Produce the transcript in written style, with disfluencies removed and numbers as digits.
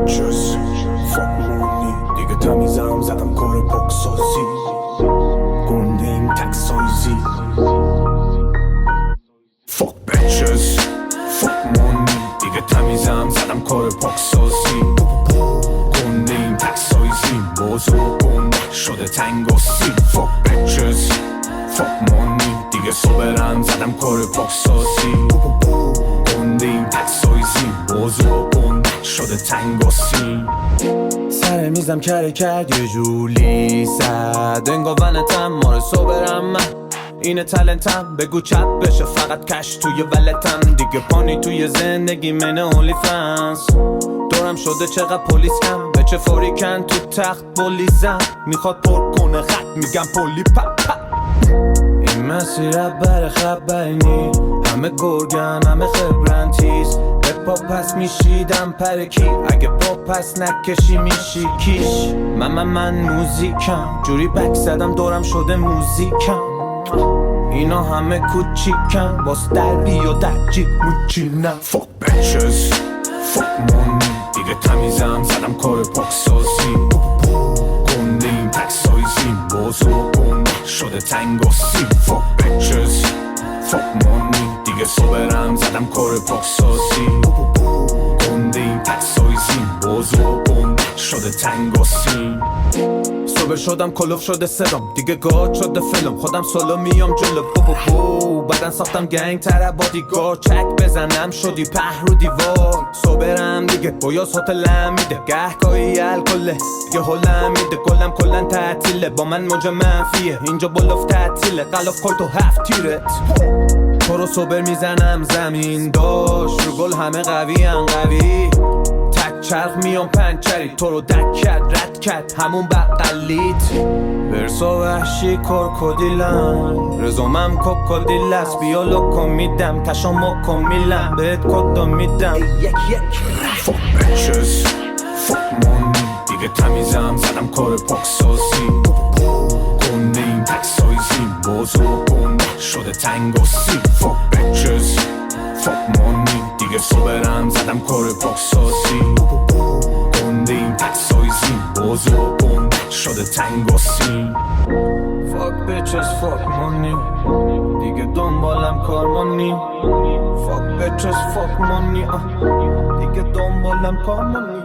bitches fuck money دیگه تمیزم زدم کار پاکسازی گنده این تک سایزی fuck bitches fuck money دیگه تمیزم زدم کار پاکسازی گنده این تک سایزی بازو گنده شده تنگ و سیب fuck bitches fuck money دیگه صبرم زدم کار پاکسازی گنده این تک سایزی بازو گنده شده تنگ و سیب سر میزم کره کرد یه جولی زد انگار ونتم ماره صبرم من اینه تلنتم بگو چپ بشه فقط کش توی ولتم دیگه پانی توی زندگی من اولی فرانس دورم شده چقدر پلیس کم به چه فوریکن تو تخت بولیزم میخواد پر کنه خط میگم پلی پپ پپ این مسیر بر خبرنی همه گرگن همه خبرن تیز به پا پس میشیدم پرکی اگه پا پس نکشی میشی کیش من موزیکم جوری بک زدم دورم شده موزیکم اینا همه کوچیکن باز در بیا در جیب موچینم fuck bitches fuck money دیگه تمیزم زدم کار پاکسازی گنده این تک سایزی بازو گنده شده تنگ و سیب fuck bitches fuck money دیگه صبرم زدم کار پاکسازی گنده این تک سایزی بازو گنده شده تنگ و سیب صبح شدم کلوف شده سرم دیگه گاد شده فیلم خودم سولو میام جلو بو بعدن ساختم گنگ تره بادیگار چک بزنم شدی پهرو دیوار صبرم دیگه بایاس هتلم میده گهگاهی الکله دیگه هلم میده گلم کلن تعطیله با من موج منفیه اینجا بلوف تعطیله قلاف کل تو هفت تیرت تو رو صبر میزنم زمین داشت رو گل همه قوی قوی چرخ میام پنچری تو رو دک کرد رد کرد همون بقلیت ورسا وحشی کرکودیلم رزومم کوکودیلست بیا لوکو میدم تشاموکو میلم بهت کدو میدم fuck bitches fuck money دیگه تمیزم زدم کار پاکسازی گنده این تک سایزی بازو گنده شده تنگ و سیب fuck bitches fuck money دیگه صبرم زدم کار پاکسازی گنده این تک سایزی بازو گنده شده تنگ و سیب fuck bitches fuck money دیگه دنبالم کارمانی fuck bitches fuck money دیگه دنبالم کارمانی